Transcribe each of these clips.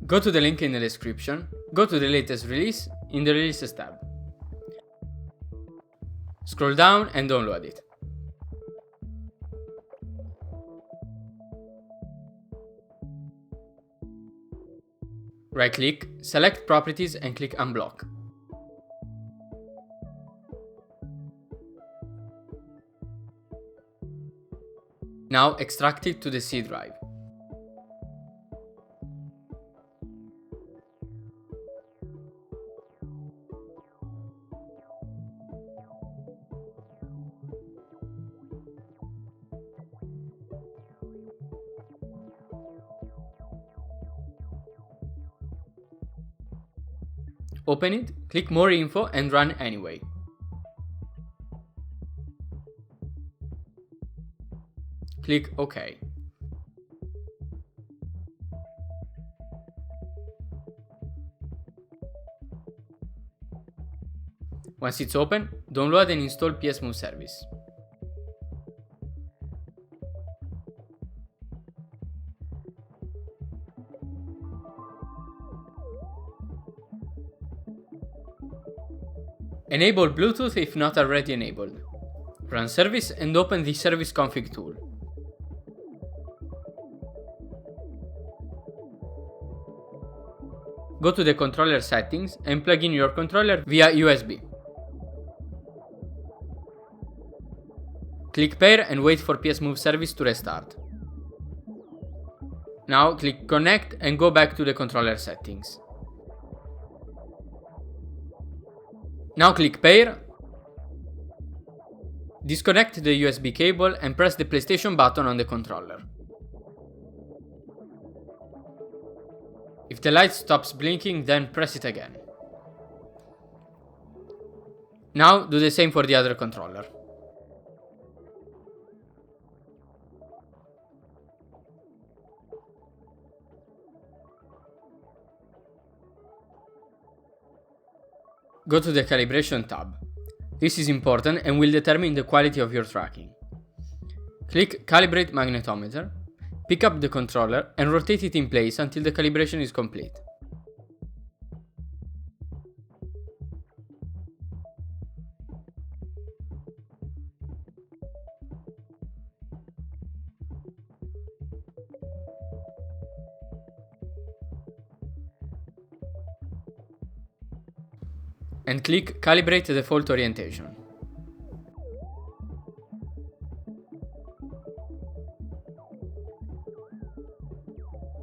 Go to the link in the description, go to the latest release in the Releases tab. Scroll down and download it. Right click, select Properties and click Unblock. Now extract it to the C drive. Open it, click More Info and Run Anyway. Click OK. Once it's open, download and install PSMove service. Enable Bluetooth if not already enabled. Run service and open the service config tool. Go to the controller settings and plug in your controller via USB. Click pair and wait for PSMove service to restart. Now click connect and go back to the controller settings. Now click pair, disconnect the USB cable and press the PlayStation button on the controller. If the light stops blinking, then press it again. Now do the same for the other controller. Go to the Calibration tab. This is important and will determine the quality of your tracking. Click Calibrate Magnetometer, pick up the controller and rotate it in place until the calibration is complete. And click Calibrate Default Orientation.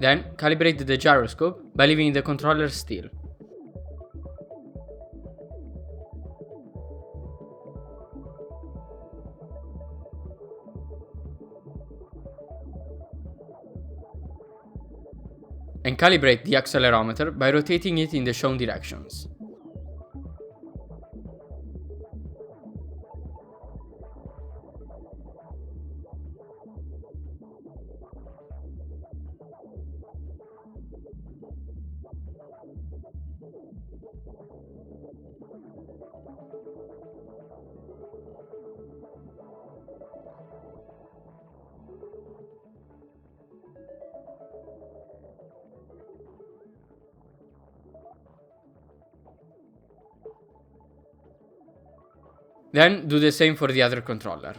Then calibrate the gyroscope by leaving the controller still. And calibrate the accelerometer by rotating it in the shown directions. Then do the same for the other controller.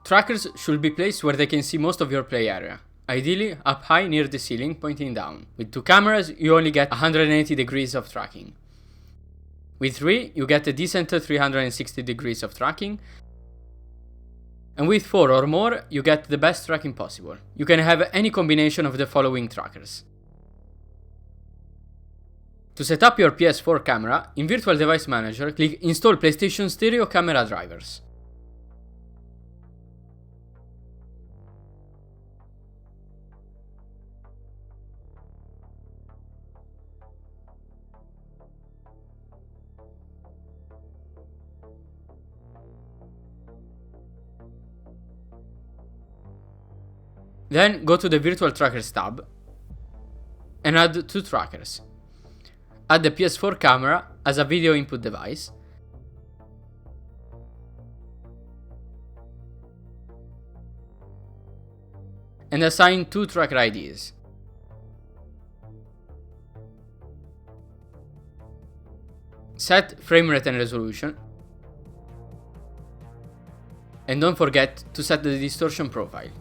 Trackers should be placed where they can see most of your play area, ideally up high near the ceiling pointing down. With 2 cameras, you only get 180 degrees of tracking. With 3, you get a decent 360 degrees of tracking. And with 4 or more, you get the best tracking possible. You can have any combination of the following trackers. To set up your PS4 camera, in Virtual Device Manager, click Install PlayStation Stereo Camera Drivers. Then go to the Virtual Trackers tab and add 2 trackers. Add the PS4 camera as a video input device, and assign 2 tracker IDs. Set frame rate and resolution, and don't forget to set the distortion profile.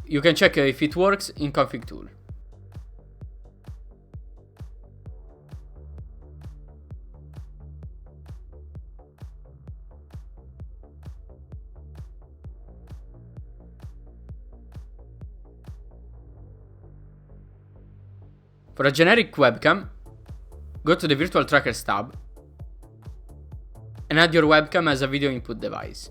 You can check if it works in Config tool. For a generic webcam, go to the Virtual Trackers tab and add your webcam as a video input device.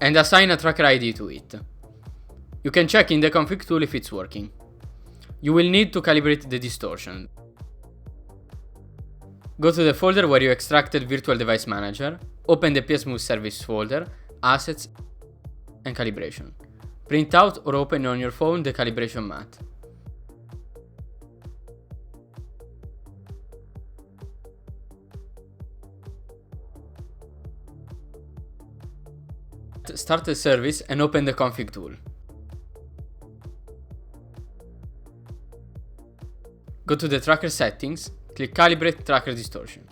And assign a tracker ID to it. You can check in the config tool if it's working. You will need to calibrate the distortion. Go to the folder where you extracted Virtual Device Manager, open the PSMoveServiceEx folder, Assets, and Calibration. Print out or open on your phone the calibration mat. Start the service and open the config tool. Go to the tracker settings, click Calibrate Tracker Distortion.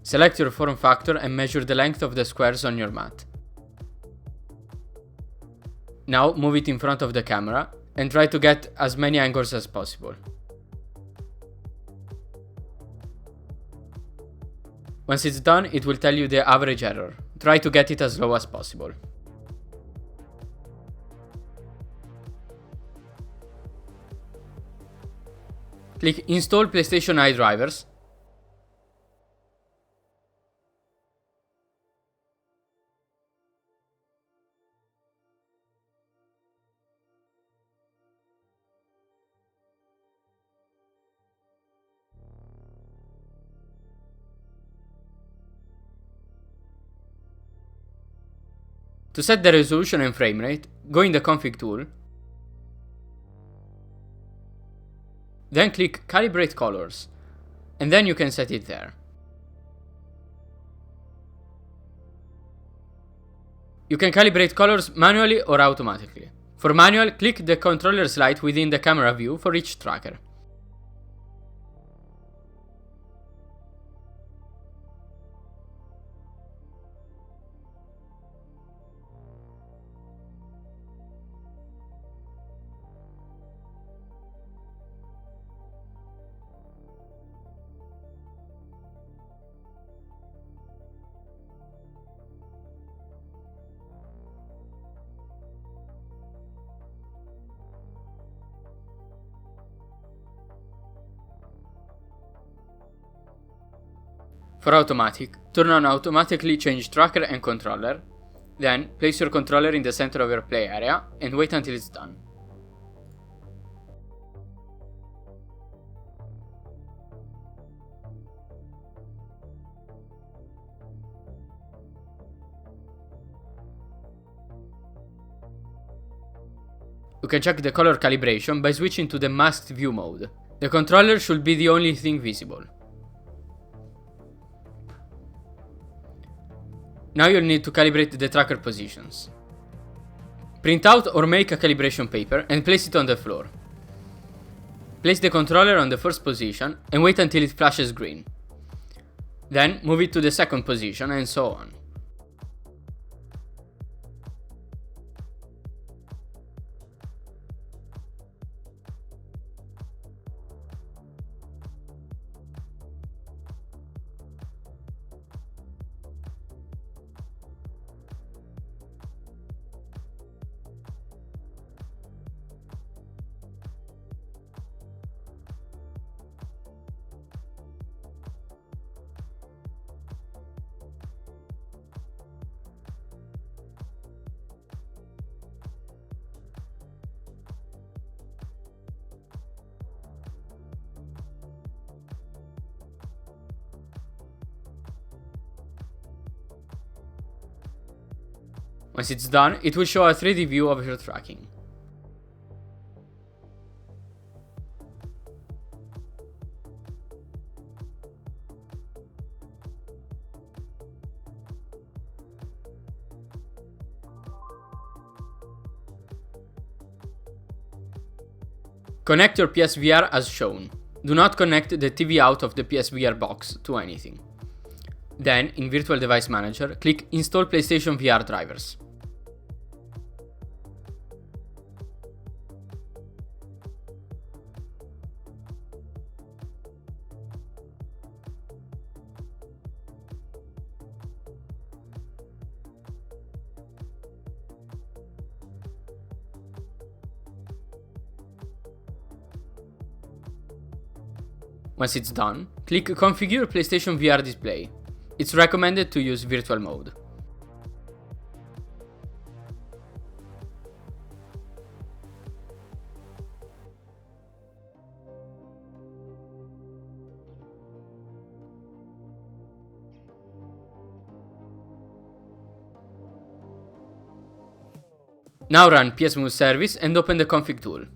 Select your form factor and measure the length of the squares on your mat. Now move it in front of the camera and try to get as many angles as possible. Once it's done, it will tell you the average error. Try to get it as low as possible. Click Install PlayStation Eye Drivers. To set the resolution and frame rate, go in the config tool, then click Calibrate Colors, and then you can set it there. You can calibrate colors manually or automatically. For manual, click the controller's light within the camera view for each tracker. For automatic, turn on automatically change tracker and controller, then place your controller in the center of your play area and wait until it's done. You can check the color calibration by switching to the masked view mode. The controller should be the only thing visible. Now you'll need to calibrate the tracker positions. Print out or make a calibration paper and place it on the floor. Place the controller on the first position and wait until it flashes green. Then move it to the second position and so on. Once it's done, it will show a 3D view of your tracking. Connect your PSVR as shown. Do not connect the TV out of the PSVR box to anything. Then, in Virtual Device Manager, click Install PlayStation VR Drivers. Once it's done, click Configure PlayStation VR Display. It's recommended to use Virtual Mode. Now run PSMoveService and open the config tool.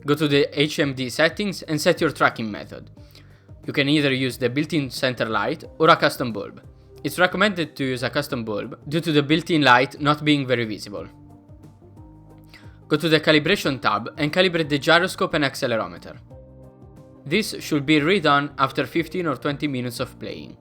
Go to the HMD settings and set your tracking method. You can either use the built-in center light or a custom bulb. It's recommended to use a custom bulb due to the built-in light not being very visible. Go to the Calibration tab and calibrate the gyroscope and accelerometer. This should be redone after 15 or 20 minutes of playing.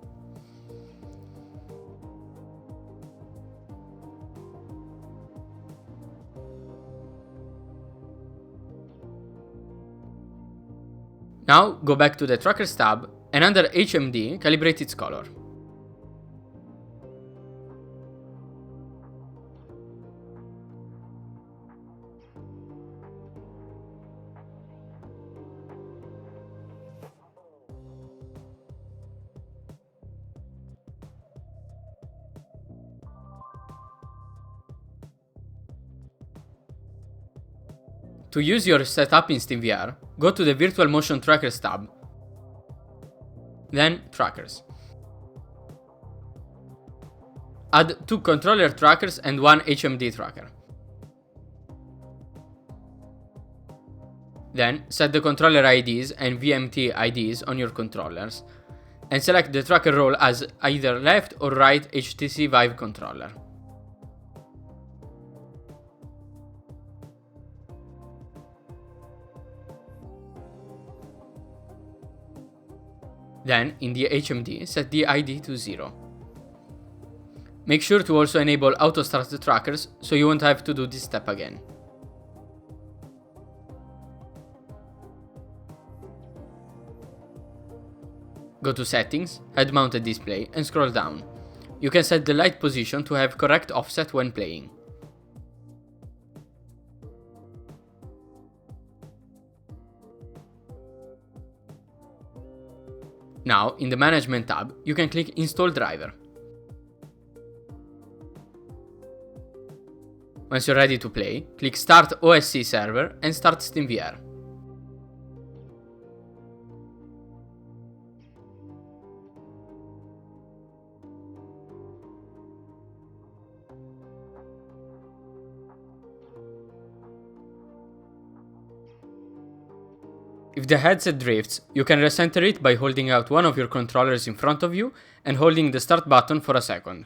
Now go back to the Trackers tab and under HMD calibrate its color. To use your setup in SteamVR, go to the Virtual Motion Trackers tab, then Trackers. Add 2 controller trackers and 1 HMD tracker. Then set the controller IDs and VMT IDs on your controllers, and select the tracker role as either left or right HTC Vive controller. Then, in the HMD, set the ID to 0. Make sure to also enable auto start the trackers, so you won't have to do this step again. Go to Settings, Head Mounted Display, and scroll down. You can set the light position to have correct offset when playing. Now, in the Management tab, you can click Install Driver. Once you're ready to play, click Start OSC Server and start SteamVR. If the headset drifts, you can recenter it by holding out one of your controllers in front of you and holding the start button for a second.